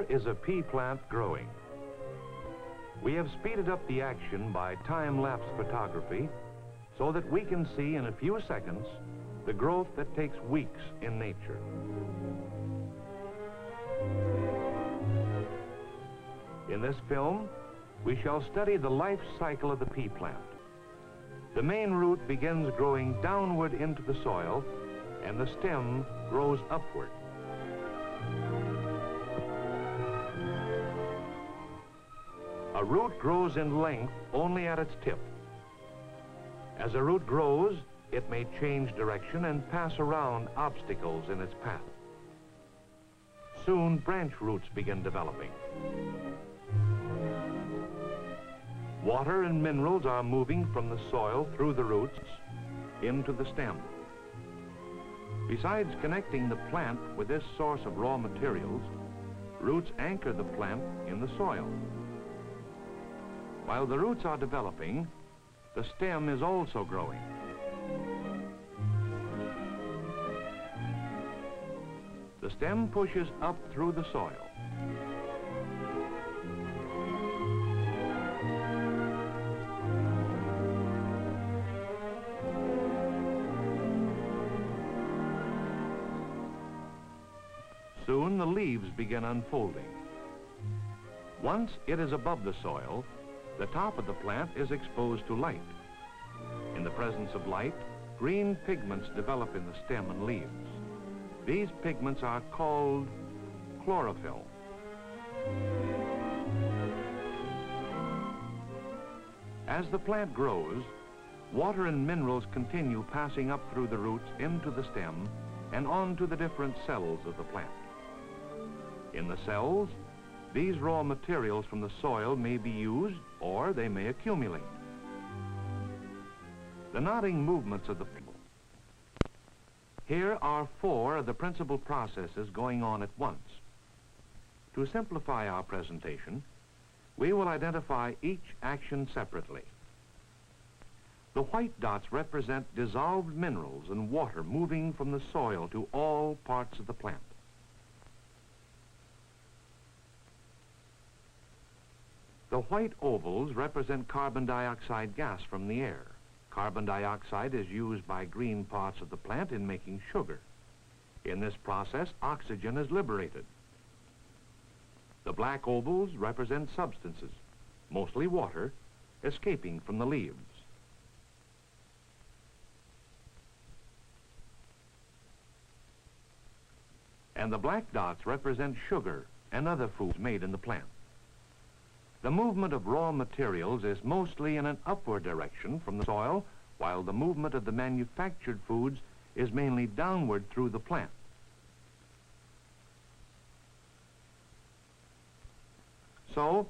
is a pea plant growing. We have speeded up the action by time-lapse photography so that we can see in a few seconds the growth that takes weeks in nature. In this film, we shall study the life cycle of the pea plant. The main root begins growing downward into the soil, and the stem grows upward. A root grows in length only at its tip. As a root grows, it may change direction and pass around obstacles in its path. Soon, branch roots begin developing. Water and minerals are moving from the soil through the roots into the stem. Besides connecting the plant with this source of raw materials, roots anchor the plant in the soil. While the roots are developing, the stem is also growing. The stem pushes up through the soil. Soon the leaves begin unfolding. Once it is above the soil, the top of the plant is exposed to light. In the presence of light, green pigments develop in the stem and leaves. These pigments are called chlorophyll. As the plant grows, water and minerals continue passing up through the roots into the stem and on to the different cells of the plant. In the cells, these raw materials from the soil may be used or they may accumulate. The nodding movements of the plant. Here are 4 of the principal processes going on at once. To simplify our presentation, we will identify each action separately. The white dots represent dissolved minerals and water moving from the soil to all parts of the plant. The white ovals represent carbon dioxide gas from the air. Carbon dioxide is used by green parts of the plant in making sugar. In this process, oxygen is liberated. The black ovals represent substances, mostly water, escaping from the leaves. And the black dots represent sugar and other foods made in the plant. The movement of raw materials is mostly in an upward direction from the soil, while the movement of the manufactured foods is mainly downward through the plant. So,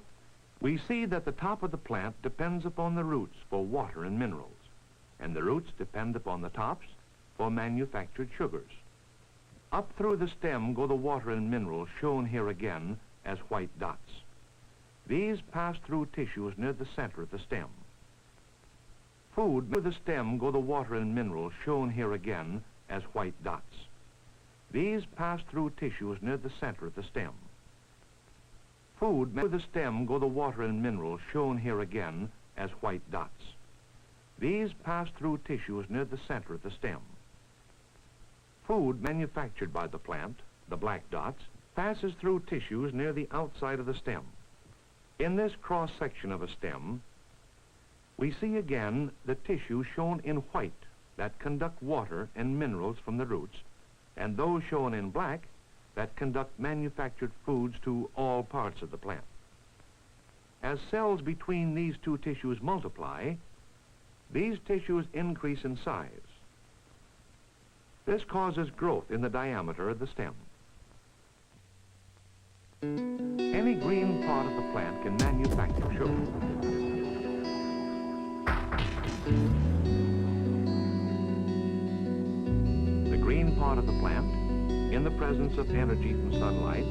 we see that the top of the plant depends upon the roots for water and minerals, and the roots depend upon the tops for manufactured sugars. Up through the stem go the water and minerals, shown here again as white dots. These pass through tissues near the center of the stem. Food, near the stem go the water and minerals, shown here again as white dots. These pass through tissues near the center of the stem. Food, near the stem go the water and minerals, shown here again as white dots. These pass through tissues near the center of the stem. Food manufactured by the plant, the black dots, passes through tissues near the outside of the stem. In this cross-section of a stem, we see again the tissue shown in white that conduct water and minerals from the roots, and those shown in black that conduct manufactured foods to all parts of the plant. As cells between these two tissues multiply, these tissues increase in size. This causes growth in the diameter of the stem. Any green part of the plant can manufacture sugar. The green part of the plant, in the presence of energy from sunlight,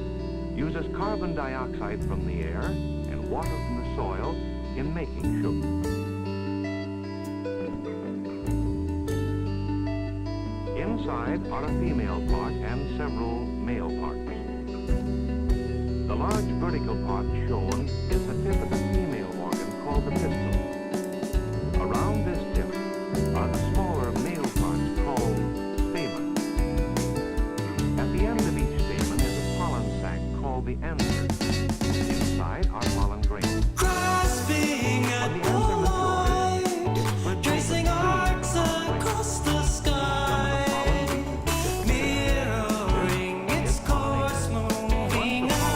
uses carbon dioxide from the air and water from the soil in making sugar. Inside are a female part and several male parts. The large vertical part shown is the tip of the female organ called the pistil. Around this tip are the smaller male parts called stamens. At the end of each stamen is a pollen sac called the anther. Inside are pollen grains. Grasping at the light, tracing arcs across the sky, mirroring its course, moving as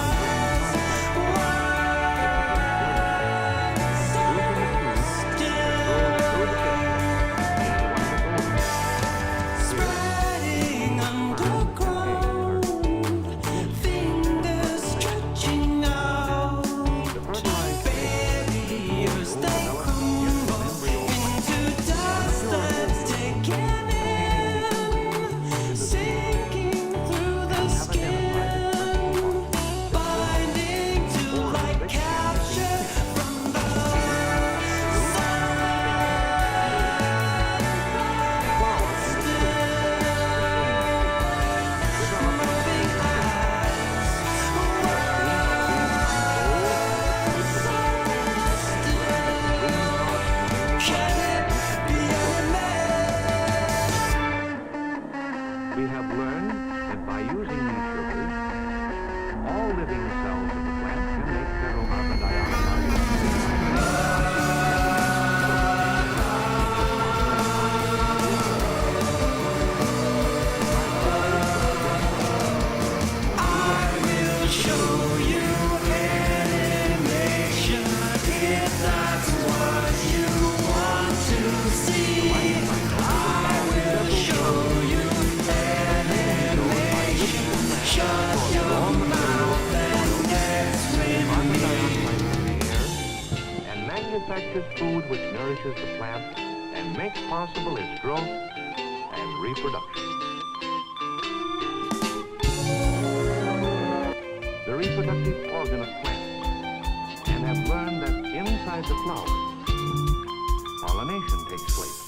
spreading underground, fingers stretching out, barriers they crumble into dust that's taken in, sinking through the skin, binding to like capture from the We have learned that by using these sugars, all living cells of the plant can make ferrocarbon dioxide. show you animation if that's what you want to see. I will show you animation. Shut your mouth and dance with Carbon me. dioxide from the air and manufactures food which nourishes the plant and makes possible its growth and reproduction. The reproductive organ of plants, and have learned that inside the flower, pollination takes place.